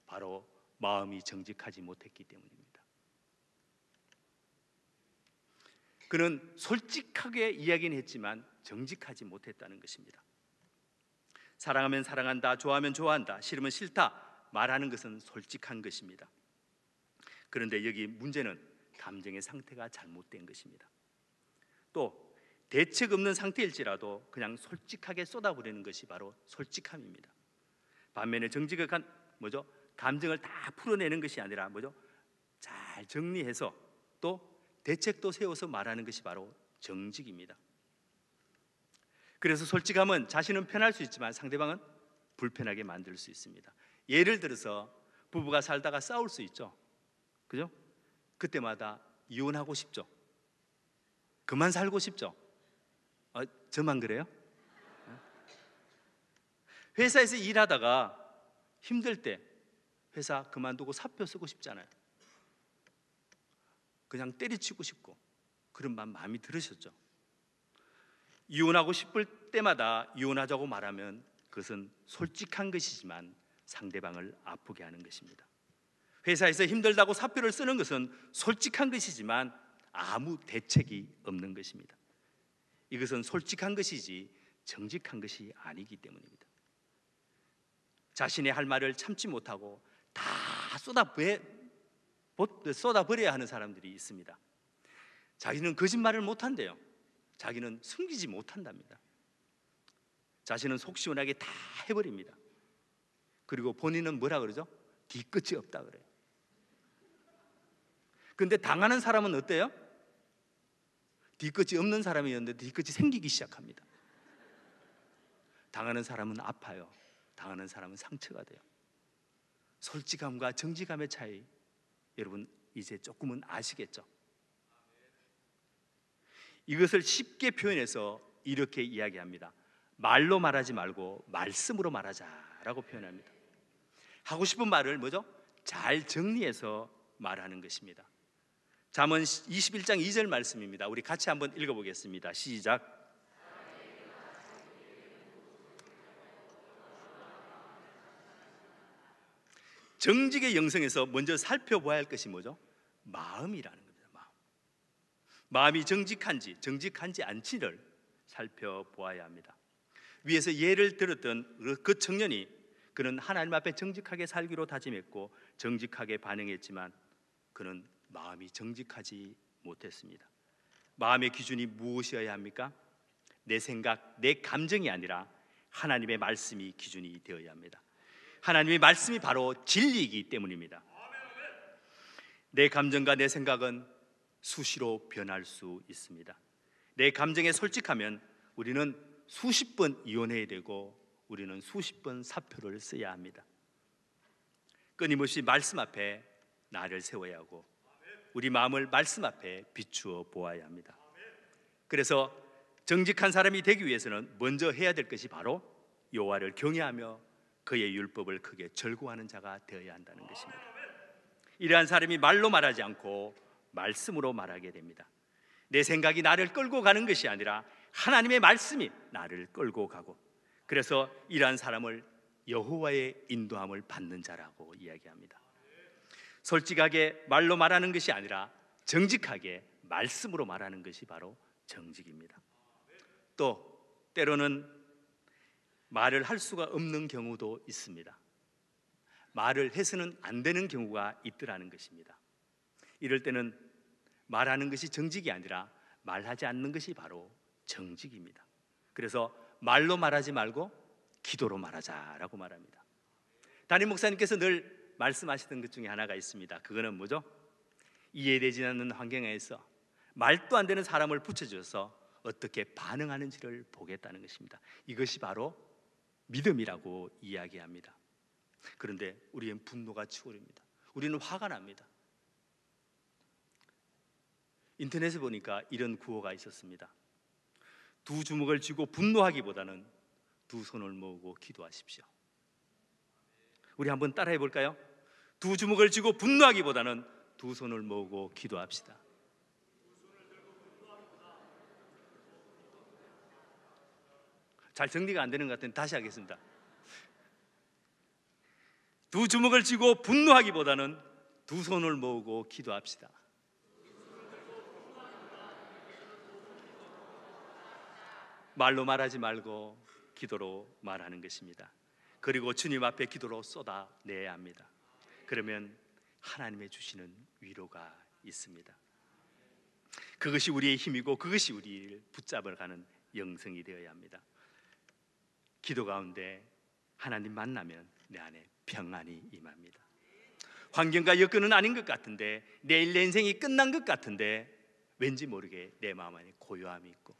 Speaker 1: 바로 마음이 정직하지 못했기 때문입니다. 그는 솔직하게 이야기는 했지만 정직하지 못했다는 것입니다. 사랑하면 사랑한다, 좋아하면 좋아한다, 싫으면 싫다 말하는 것은 솔직한 것입니다. 그런데 여기 문제는 감정의 상태가 잘못된 것입니다. 또 대책 없는 상태일지라도 그냥 솔직하게 쏟아부리는 것이 바로 솔직함입니다. 반면에 정직은 감정을 다 풀어내는 것이 아니라 잘 정리해서 또 대책도 세워서 말하는 것이 바로 정직입니다. 그래서 솔직함은 자신은 편할 수 있지만 상대방은 불편하게 만들 수 있습니다. 예를 들어서 부부가 살다가 싸울 수 있죠. 그죠? 그때마다 이혼하고 싶죠. 그만 살고 싶죠. 저만 그래요? 회사에서 일하다가 힘들 때 회사 그만두고 사표 쓰고 싶잖아요. 그냥 때려치고 싶고 그런 마음이 들으셨죠. 이혼하고 싶을 때마다 이혼하자고 말하면 그것은 솔직한 것이지만 상대방을 아프게 하는 것입니다. 회사에서 힘들다고 사표를 쓰는 것은 솔직한 것이지만 아무 대책이 없는 것입니다. 이것은 솔직한 것이지 정직한 것이 아니기 때문입니다. 자신의 할 말을 참지 못하고 다 쏟아버려야 하는 사람들이 있습니다. 자기는 거짓말을 못한대요. 자기는 숨기지 못한답니다. 자신은 속 시원하게 다 해버립니다. 그리고 본인은 뭐라 그러죠? 뒤끝이 없다 그래요. 근데 당하는 사람은 어때요? 뒤끝이 없는 사람이었는데 뒤끝이 생기기 시작합니다. 당하는 사람은 아파요. 당하는 사람은 상처가 돼요. 솔직함과 정직함의 차이, 여러분 이제 조금은 아시겠죠? 이것을 쉽게 표현해서 이렇게 이야기합니다. 말로 말하지 말고 말씀으로 말하자라고 표현합니다. 하고 싶은 말을 뭐죠? 잘 정리해서 말하는 것입니다. 잠언 21장 2절 말씀입니다. 우리 같이 한번 읽어보겠습니다. 시작. 정직의 영성에서 먼저 살펴봐야 할 것이 뭐죠? 마음이라는 겁니다. 마음이 정직한지 않지를 살펴보아야 합니다. 위에서 예를 들었던 그 청년이, 그는 하나님 앞에 정직하게 살기로 다짐했고 정직하게 반응했지만 그는 마음이 정직하지 못했습니다. 마음의 기준이 무엇이어야 합니까? 내 생각, 내 감정이 아니라 하나님의 말씀이 기준이 되어야 합니다. 하나님의 말씀이 바로 진리이기 때문입니다. 내 감정과 내 생각은 수시로 변할 수 있습니다. 내 감정에 솔직하면 우리는 수십 번 이혼해야 되고 우리는 수십 번 사표를 써야 합니다. 끊임없이 말씀 앞에 나를 세워야 하고 우리 마음을 말씀 앞에 비추어 보아야 합니다. 그래서 정직한 사람이 되기 위해서는 먼저 해야 될 것이 바로 여호와를 경외하며 그의 율법을 크게 절거하는 자가 되어야 한다는 것입니다. 이러한 사람이 말로 말하지 않고 말씀으로 말하게 됩니다. 내 생각이 나를 끌고 가는 것이 아니라 하나님의 말씀이 나를 끌고 가고, 그래서 이러한 사람을 여호와의 인도함을 받는 자라고 이야기합니다. 솔직하게 말로 말하는 것이 아니라 정직하게 말씀으로 말하는 것이 바로 정직입니다. 또 때로는 말을 할 수가 없는 경우도 있습니다. 말을 해서는 안 되는 경우가 있더라는 것입니다. 이럴 때는 말하는 것이 정직이 아니라 말하지 않는 것이 바로 정직입니다. 그래서 말로 말하지 말고 기도로 말하자라고 말합니다. 담임 목사님께서 늘 말씀하시던 것 중에 하나가 있습니다. 그거는 뭐죠? 이해되지 않는 환경에서 말도 안 되는 사람을 붙여줘서 어떻게 반응하는지를 보겠다는 것입니다. 이것이 바로 믿음이라고 이야기합니다. 그런데 우리는 분노가 치오릅니다. 우리는 화가 납니다. 인터넷에 보니까 이런 구호가 있었습니다. 두 주먹을 쥐고 분노하기보다는 두 손을 모으고 기도하십시오. 우리 한번 따라해 볼까요? 두 주먹을 쥐고 분노하기보다는 두 손을 모으고 기도합시다. 잘 정리가 안 되는 것 같은데 다시 하겠습니다. 두 주먹을 쥐고 분노하기보다는 두 손을 모으고 기도합시다. 말로 말하지 말고 기도로 말하는 것입니다. 그리고 주님 앞에 기도로 쏟아내야 합니다. 그러면 하나님의 주시는 위로가 있습니다. 그것이 우리의 힘이고 그것이 우리를 붙잡아가는 영성이 되어야 합니다. 기도 가운데 하나님 만나면 내 안에 평안이 임합니다. 환경과 여건은 아닌 것 같은데, 내일 내 인생이 끝난 것 같은데 왠지 모르게 내 마음 안에 고요함이 있고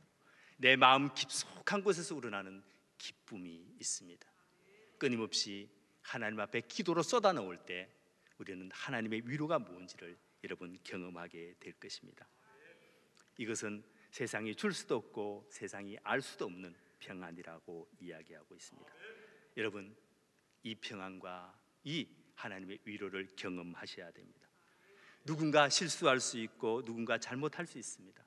Speaker 1: 내 마음 깊숙한 곳에서 우러나는 기쁨이 있습니다. 끊임없이 하나님 앞에 기도로 쏟아놓을 때 우리는 하나님의 위로가 뭔지를 여러분 경험하게 될 것입니다. 이것은 세상이 줄 수도 없고 세상이 알 수도 없는 평안이라고 이야기하고 있습니다. 여러분, 이 평안과 이 하나님의 위로를 경험하셔야 됩니다. 누군가 실수할 수 있고 누군가 잘못할 수 있습니다.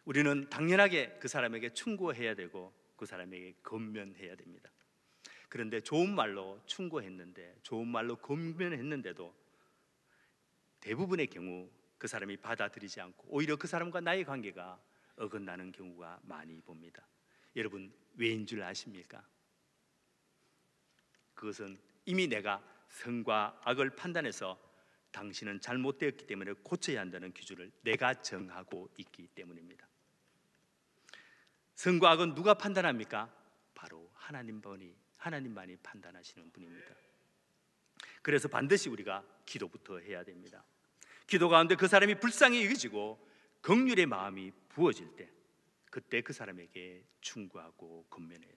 Speaker 1: 우리는 당연하게 그 사람에게 충고해야 되고 그 사람에게 권면해야 됩니다. 그런데 좋은 말로 충고했는데, 좋은 말로 권면했는데도 대부분의 경우 그 사람이 받아들이지 않고 오히려 그 사람과 나의 관계가 어긋나는 경우가 많이 봅니다. 여러분, 왜인 줄 아십니까? 그것은 이미 내가 선과 악을 판단해서 당신은 잘못되었기 때문에 고쳐야 한다는 기준을 내가 정하고 있기 때문입니다. 선과 악은 누가 판단합니까? 바로 하나님만이 판단하시는 분입니다. 그래서 반드시 우리가 기도부터 해야 됩니다. 기도 가운데 그 사람이 불쌍히 여겨지고 긍휼의 마음이 부어질 때, 그때 그 사람에게 충고하고 권면해요.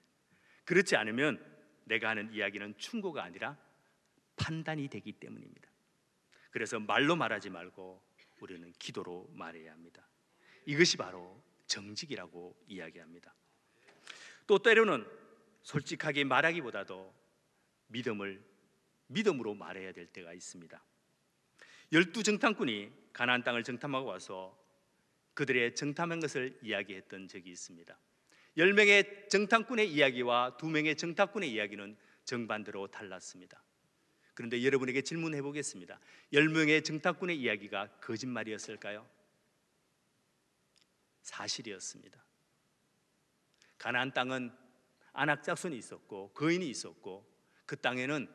Speaker 1: 그렇지 않으면 내가 하는 이야기는 충고가 아니라 판단이 되기 때문입니다. 그래서 말로 말하지 말고 우리는 기도로 말해야 합니다. 이것이 바로 정직이라고 이야기합니다. 또 때로는 솔직하게 말하기보다도 믿음으로 말해야 될 때가 있습니다. 12정탐꾼이 가나안 땅을 정탐하고 와서 그들의 정탐한 것을 이야기했던 적이 있습니다. 10명의 정탐꾼의 이야기와 2명의 정탐꾼의 이야기는 정반대로 달랐습니다. 그런데 여러분에게 질문해 보겠습니다. 10명의 정탐꾼의 이야기가 거짓말이었을까요? 사실이었습니다. 가나안 땅은 안악작손이 있었고 거인이 있었고 그 땅에는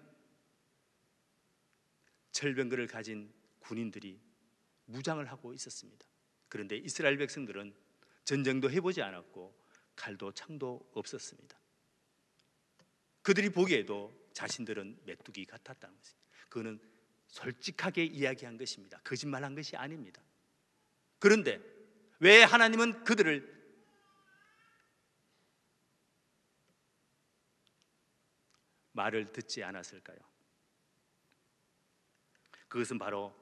Speaker 1: 철병거를 가진 군인들이 무장을 하고 있었습니다. 그런데 이스라엘 백성들은 전쟁도 해보지 않았고 칼도 창도 없었습니다. 그들이 보기에도 자신들은 메뚜기 같았다는 것입니다. 그거는 솔직하게 이야기한 것입니다. 거짓말한 것이 아닙니다. 그런데 왜 하나님은 그들을 말을 듣지 않았을까요? 그것은 바로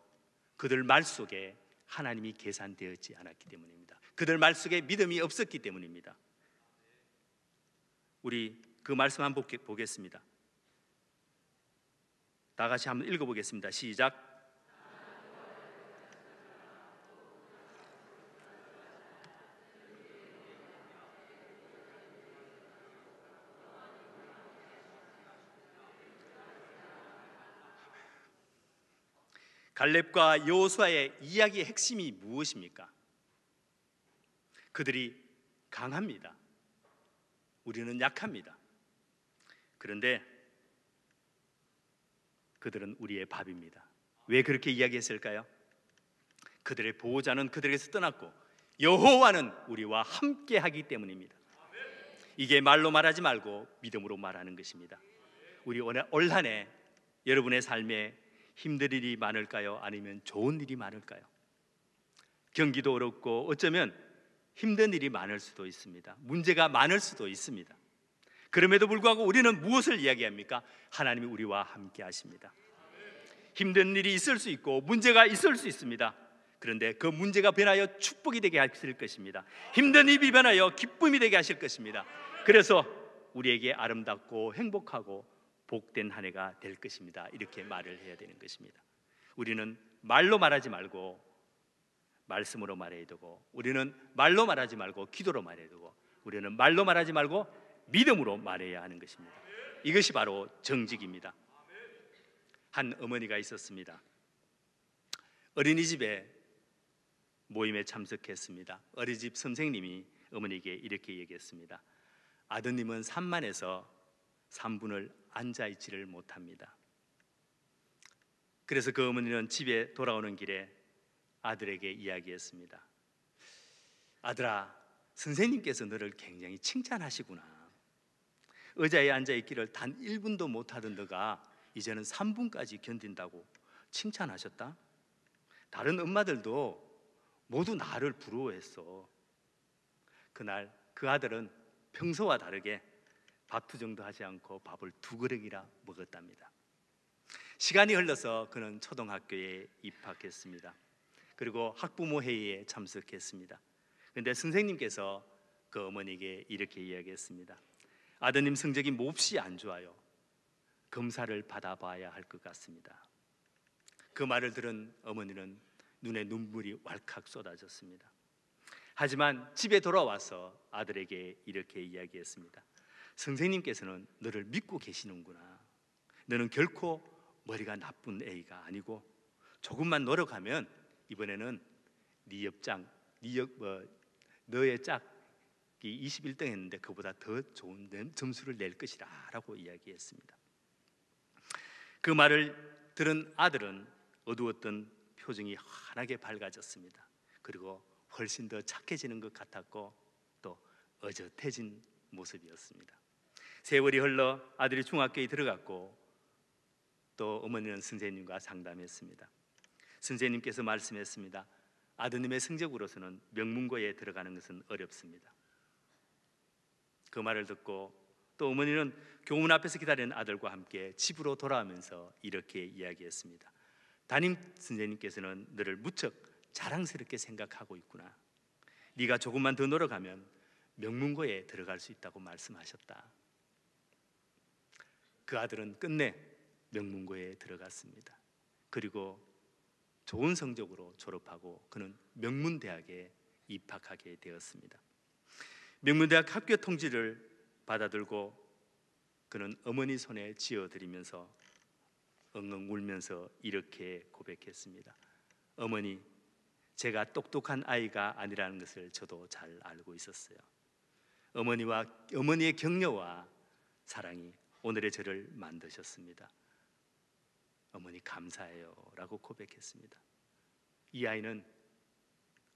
Speaker 1: 그들 말 속에 하나님이 계산되었지 않았기 때문입니다. 그들 말 속에 믿음이 없었기 때문입니다. 우리 그 말씀 한번 보겠습니다. 다 같이 한번 읽어보겠습니다. 시작. 갈렙과 여호수아의 이야기의 핵심이 무엇입니까? 그들이 강합니다. 우리는 약합니다. 그런데 그들은 우리의 밥입니다. 왜 그렇게 이야기했을까요? 그들의 보호자는 그들에게서 떠났고 여호와는 우리와 함께하기 때문입니다. 이게 말로 말하지 말고 믿음으로 말하는 것입니다. 우리 올 한 해 여러분의 삶에 힘든 일이 많을까요? 아니면 좋은 일이 많을까요? 경기도 어렵고 어쩌면 힘든 일이 많을 수도 있습니다. 문제가 많을 수도 있습니다. 그럼에도 불구하고 우리는 무엇을 이야기합니까? 하나님이 우리와 함께 하십니다. 힘든 일이 있을 수 있고 문제가 있을 수 있습니다. 그런데 그 문제가 변하여 축복이 되게 하실 것입니다. 힘든 일이 변하여 기쁨이 되게 하실 것입니다. 그래서 우리에게 아름답고 행복하고 복된 한 해가 될 것입니다. 이렇게 말을 해야 되는 것입니다. 우리는 말로 말하지 말고 말씀으로 말해야 되고, 우리는 말로 말하지 말고 기도로 말해야 되고, 우리는 말로 말하지 말고 믿음으로 말해야 하는 것입니다. 이것이 바로 정직입니다. 한 어머니가 있었습니다. 어린이집에 모임에 참석했습니다. 어린이집 선생님이 어머니에게 이렇게 얘기했습니다. 아드님은 산만해서 3분을 앉아있지를 못합니다. 그래서 그 어머니는 집에 돌아오는 길에 아들에게 이야기했습니다. 아들아, 선생님께서 너를 굉장히 칭찬하시구나. 의자에 앉아있기를 단 1분도 못하던 너가 이제는 3분까지 견딘다고 칭찬하셨다. 다른 엄마들도 모두 나를 부러워했어. 그날 그 아들은 평소와 다르게 밥투정도 하지 않고 밥을 2그릇이나 먹었답니다. 시간이 흘러서 그는 초등학교에 입학했습니다. 그리고 학부모 회의에 참석했습니다. 그런데 선생님께서 그 어머니에게 이렇게 이야기했습니다. 아드님 성적이 몹시 안 좋아요. 검사를 받아봐야 할 것 같습니다. 그 말을 들은 어머니는 눈에 눈물이 왈칵 쏟아졌습니다. 하지만 집에 돌아와서 아들에게 이렇게 이야기했습니다. 선생님께서는 너를 믿고 계시는구나. 너는 결코 머리가 나쁜 애가 아니고 조금만 노력하면 이번에는 너의 짝이 21등 했는데 그보다 더 좋은 점수를 낼 것이다 라고 이야기했습니다. 그 말을 들은 아들은 어두웠던 표정이 환하게 밝아졌습니다. 그리고 훨씬 더 착해지는 것 같았고 또 어젓해진 모습이었습니다. 세월이 흘러 아들이 중학교에 들어갔고 또 어머니는 선생님과 상담했습니다. 선생님께서 말씀했습니다. 아드님의 성적으로서는 명문고에 들어가는 것은 어렵습니다. 그 말을 듣고 또 어머니는 교문 앞에서 기다리는 아들과 함께 집으로 돌아오면서 이렇게 이야기했습니다. 담임 선생님께서는 너를 무척 자랑스럽게 생각하고 있구나. 네가 조금만 더 노력하면 명문고에 들어갈 수 있다고 말씀하셨다. 그 아들은 끝내 명문고에 들어갔습니다. 그리고 좋은 성적으로 졸업하고 그는 명문대학에 입학하게 되었습니다. 명문대학 학교 통지를 받아들고 그는 어머니 손에 쥐어드리면서 엉엉 울면서 이렇게 고백했습니다. 어머니, 제가 똑똑한 아이가 아니라는 것을 저도 잘 알고 있었어요. 어머니의 격려와 사랑이 오늘의 저를 만드셨습니다. 어머니 감사해요 라고 고백했습니다. 이 아이는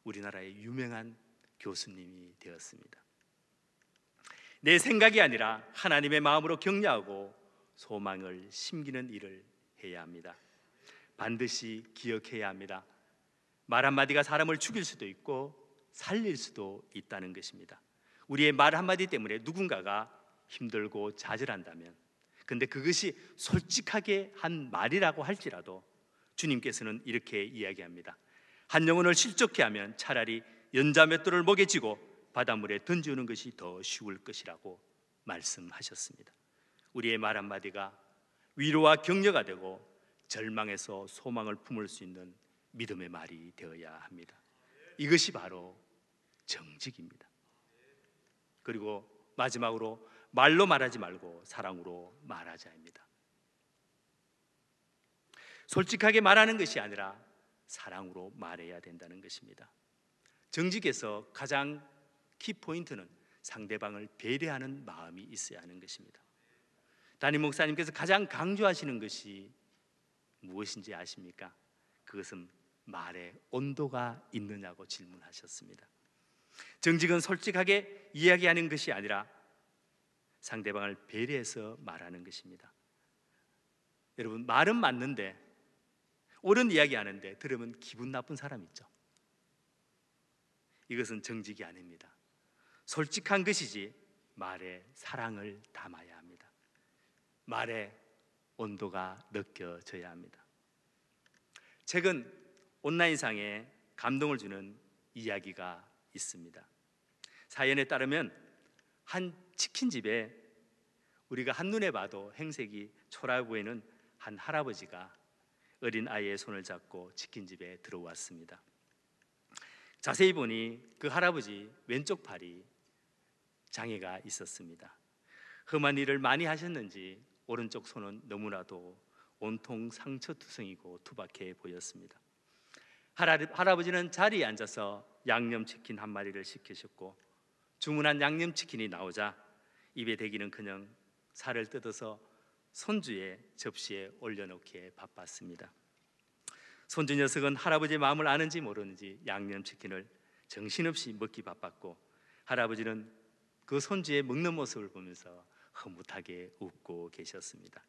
Speaker 1: 우리나라의 유명한 교수님이 되었습니다. 내 생각이 아니라 하나님의 마음으로 격려하고 소망을 심기는 일을 해야 합니다. 반드시 기억해야 합니다. 말 한마디가 사람을 죽일 수도 있고 살릴 수도 있다는 것입니다. 우리의 말 한마디 때문에 누군가가 힘들고 좌절한다면, 근데 그것이 솔직하게 한 말이라고 할지라도 주님께서는 이렇게 이야기합니다. 한 영혼을 실족케 하면 차라리 연자맷돌을 목에 쥐고 바닷물에 던지는 것이 더 쉬울 것이라고 말씀하셨습니다. 우리의 말 한마디가 위로와 격려가 되고 절망에서 소망을 품을 수 있는 믿음의 말이 되어야 합니다. 이것이 바로 정직입니다. 그리고 마지막으로 말로 말하지 말고 사랑으로 말하자입니다. 솔직하게 말하는 것이 아니라 사랑으로 말해야 된다는 것입니다. 정직에서 가장 키포인트는 상대방을 배려하는 마음이 있어야 하는 것입니다. 담임 목사님께서 가장 강조하시는 것이 무엇인지 아십니까? 그것은 말에 온도가 있느냐고 질문하셨습니다. 정직은 솔직하게 이야기하는 것이 아니라 상대방을 배려해서 말하는 것입니다. 여러분, 말은 맞는데 옳은 이야기 하는데 들으면 기분 나쁜 사람 있죠? 이것은 정직이 아닙니다. 솔직한 것이지 말에 사랑을 담아야 합니다. 말에 온도가 느껴져야 합니다. 최근 온라인상에 감동을 주는 이야기가 있습니다. 사연에 따르면 한 치킨집에 우리가 한눈에 봐도 행색이 초라해 보이는 한 할아버지가 어린 아이의 손을 잡고 치킨집에 들어왔습니다. 자세히 보니 그 할아버지 왼쪽 팔이 장애가 있었습니다. 험한 일을 많이 하셨는지 오른쪽 손은 너무나도 온통 상처투성이고 투박해 보였습니다. 할아버지는 자리에 앉아서 양념치킨 한 마리를 시키셨고 주문한 양념치킨이 나오자 입에 대기는커녕 살을 뜯어서 손주의 접시에 올려놓기에 바빴습니다. 손주 녀석은 할아버지의 마음을 아는지 모르는지 양념치킨을 정신없이 먹기 바빴고 할아버지는 그 손주의 먹는 모습을 보면서 흐뭇하게 웃고 계셨습니다.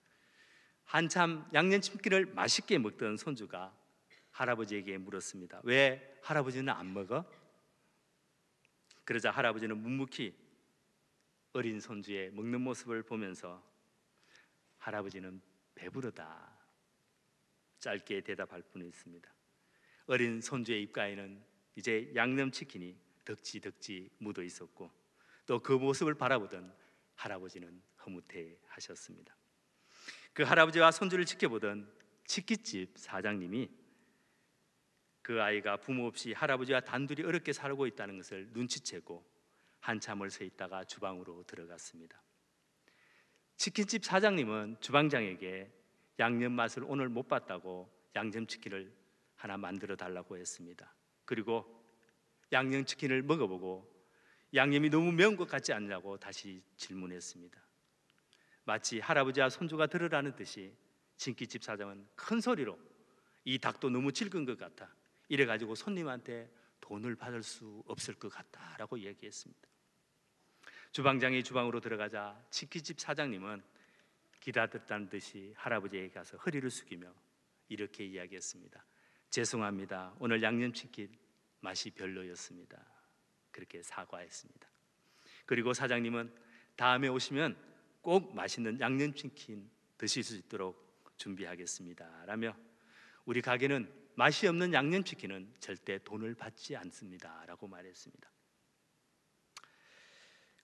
Speaker 1: 한참 양념치킨을 맛있게 먹던 손주가 할아버지에게 물었습니다. 왜 할아버지는 안 먹어? 그러자 할아버지는 묵묵히 어린 손주의 먹는 모습을 보면서 할아버지는 배부르다 짧게 대답할 뿐이었습니다. 어린 손주의 입가에는 이제 양념치킨이 덕지덕지 묻어 있었고 또 그 모습을 바라보던 할아버지는 흐뭇해 하셨습니다. 그 할아버지와 손주를 지켜보던 치킨집 사장님이 그 아이가 부모 없이 할아버지와 단둘이 어렵게 살고 있다는 것을 눈치채고 한참을 서 있다가 주방으로 들어갔습니다. 치킨집 사장님은 주방장에게 양념 맛을 오늘 못 봤다고 양념치킨을 하나 만들어 달라고 했습니다. 그리고 양념치킨을 먹어보고 양념이 너무 매운 것 같지 않냐고 다시 질문했습니다. 마치 할아버지와 손주가 들으라는 듯이 치킨집 사장은 큰 소리로 이 닭도 너무 질긴 것 같아, 이래가지고 손님한테 돈을 받을 수 없을 것 같다라고 얘기했습니다. 주방장이 주방으로 들어가자 치킨집 사장님은 기다렸다는 듯이 할아버지에게 가서 허리를 숙이며 이렇게 이야기했습니다. 죄송합니다. 오늘 양념치킨 맛이 별로였습니다. 그렇게 사과했습니다. 그리고 사장님은 다음에 오시면 꼭 맛있는 양념치킨 드실 수 있도록 준비하겠습니다 라며 우리 가게는 맛이 없는 양념치킨은 절대 돈을 받지 않습니다 라고 말했습니다.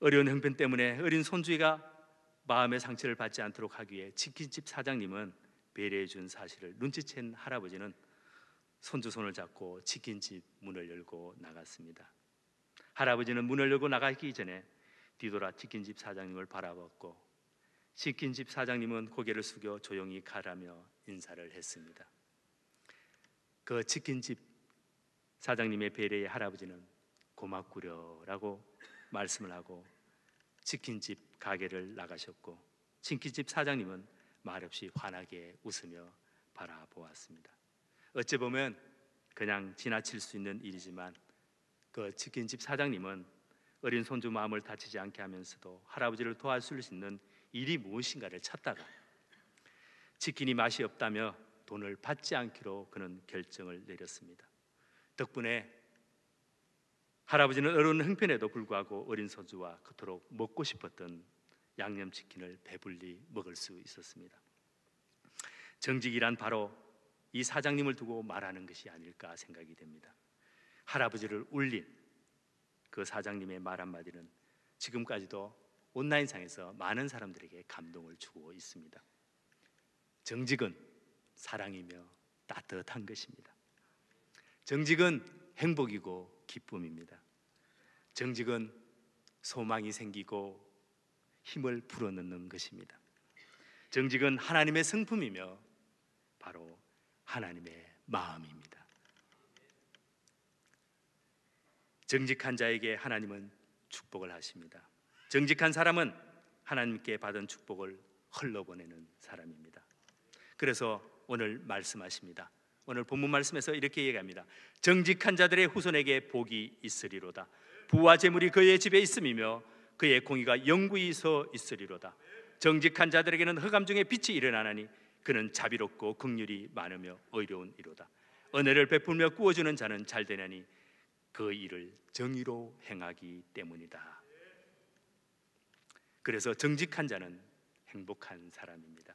Speaker 1: 어려운 형편 때문에 어린 손주가 마음의 상처를 받지 않도록 하기 위해 치킨집 사장님은 배려해 준 사실을 눈치챈 할아버지는 손주 손을 잡고 치킨집 문을 열고 나갔습니다. 할아버지는 문을 열고 나가기 전에 뒤돌아 치킨집 사장님을 바라봤고 치킨집 사장님은 고개를 숙여 조용히 가라며 인사를 했습니다. 그 치킨집 사장님의 배려에 할아버지는 고맙구려라고 말씀을 하고 치킨집 가게를 나가셨고 치킨집 사장님은 말없이 환하게 웃으며 바라보았습니다. 어찌 보면 그냥 지나칠 수 있는 일이지만 그 치킨집 사장님은 어린 손주 마음을 다치지 않게 하면서도 할아버지를 도와줄 수 있는 일이 무엇인가를 찾다가 치킨이 맛이 없다며 돈을 받지 않기로 그는 결정을 내렸습니다. 덕분에 할아버지는 어려운 형편에도 불구하고 어린 손주와 그토록 먹고 싶었던 양념치킨을 배불리 먹을 수 있었습니다. 정직이란 바로 이 사장님을 두고 말하는 것이 아닐까 생각이 됩니다. 할아버지를 울린 그 사장님의 말 한마디는 지금까지도 온라인상에서 많은 사람들에게 감동을 주고 있습니다. 정직은 사랑이며 따뜻한 것입니다. 정직은 행복이고 기쁨입니다. 정직은 소망이 생기고 힘을 불어넣는 것입니다. 정직은 하나님의 성품이며 바로 하나님의 마음입니다. 정직한 자에게 하나님은 축복을 하십니다. 정직한 사람은 하나님께 받은 축복을 흘러보내는 사람입니다. 그래서 오늘 말씀하십니다. 오늘 본문 말씀에서 이렇게 얘기합니다. 정직한 자들의 후손에게 복이 있으리로다. 부와 재물이 그의 집에 있음이며 그의 공의가 영구히 서 있으리로다. 정직한 자들에게는 흑암 중에 빛이 일어나나니 그는 자비롭고 긍휼이 많으며 의로운 이로다. 은혜를 베풀며 구워주는 자는 잘 되나니 그 일을 정의로 행하기 때문이다. 그래서 정직한 자는 행복한 사람입니다.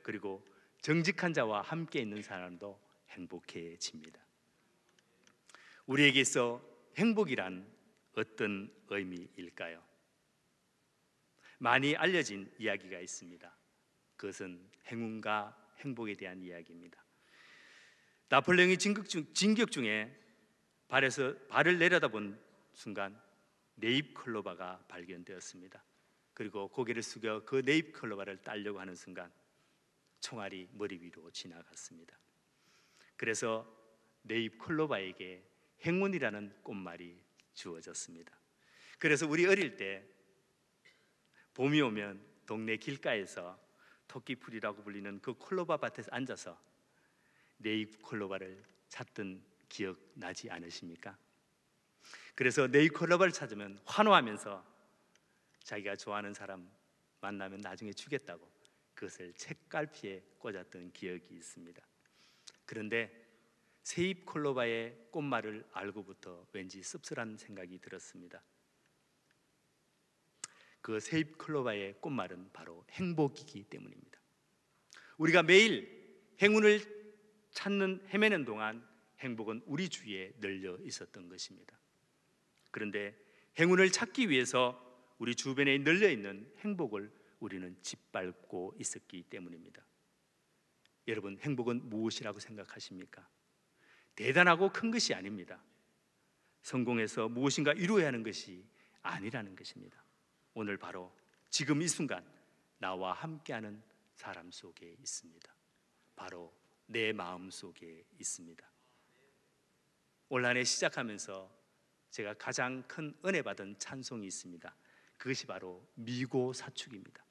Speaker 1: 그리고 정직한 자와 함께 있는 사람도 행복해집니다. 우리에게 있어 행복이란 어떤 의미일까요? 많이 알려진 이야기가 있습니다. 그것은 행운과 행복에 대한 이야기입니다. 나폴레옹이 진격 중에 발을 내려다본 순간 네잎클로바가 발견되었습니다. 그리고 고개를 숙여 그 네잎클로바를 따려고 하는 순간 총알이 머리 위로 지나갔습니다. 그래서 네잎클로바에게 행운이라는 꽃말이 주어졌습니다. 그래서 우리 어릴 때 봄이 오면 동네 길가에서 토끼풀이라고 불리는 그 콜로바 밭에서 앉아서 네잎클로바를 찾던 기억 나지 않으십니까? 그래서 네잎클로바를 찾으면 환호하면서 자기가 좋아하는 사람 만나면 나중에 주겠다고 그것을 책갈피에 꽂았던 기억이 있습니다. 그런데 세잎클로바의 꽃말을 알고부터 왠지 씁쓸한 생각이 들었습니다. 그 세잎클로바의 꽃말은 바로 행복이기 때문입니다. 우리가 매일 행운을 헤매는 동안 행복은 우리 주위에 널려 있었던 것입니다. 그런데 행운을 찾기 위해서 우리 주변에 널려 있는 행복을 우리는 짓밟고 있었기 때문입니다. 여러분, 행복은 무엇이라고 생각하십니까? 대단하고 큰 것이 아닙니다. 성공해서 무엇인가 이루어야 하는 것이 아니라는 것입니다. 오늘 바로 지금 이 순간 나와 함께하는 사람 속에 있습니다. 바로 내 마음 속에 있습니다. 올 한 해 시작하면서 제가 가장 큰 은혜 받은 찬송이 있습니다. 그것이 바로 미고사축입니다.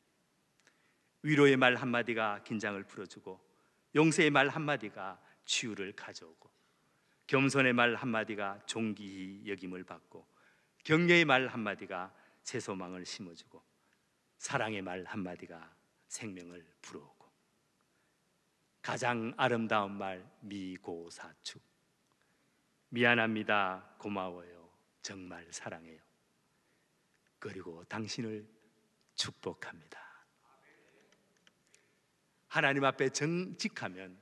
Speaker 1: 위로의 말 한마디가 긴장을 풀어주고, 용서의 말 한마디가 치유를 가져오고, 겸손의 말 한마디가 존귀히 여김을 받고, 격려의 말 한마디가 새 소망을 심어주고 사랑의 말 한마디가 생명을 불어오고 가장 아름다운 말 미고사축 미안합니다, 고마워요, 정말 사랑해요, 그리고 당신을 축복합니다. 하나님 앞에 정직하면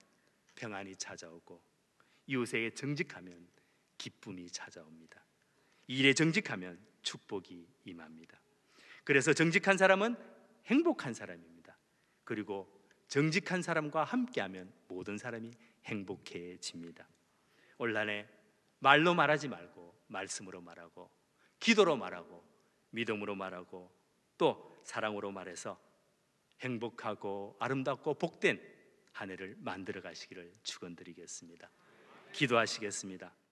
Speaker 1: 평안이 찾아오고 이웃에게 정직하면 기쁨이 찾아옵니다. 일에 정직하면 축복이 임합니다. 그래서 정직한 사람은 행복한 사람입니다. 그리고 정직한 사람과 함께하면 모든 사람이 행복해집니다. 올 한 해 말로 말하지 말고 말씀으로 말하고 기도로 말하고 믿음으로 말하고 또 사랑으로 말해서 행복하고 아름답고 복된 한 해를 만들어 가시기를 축원드리겠습니다. 기도하시겠습니다.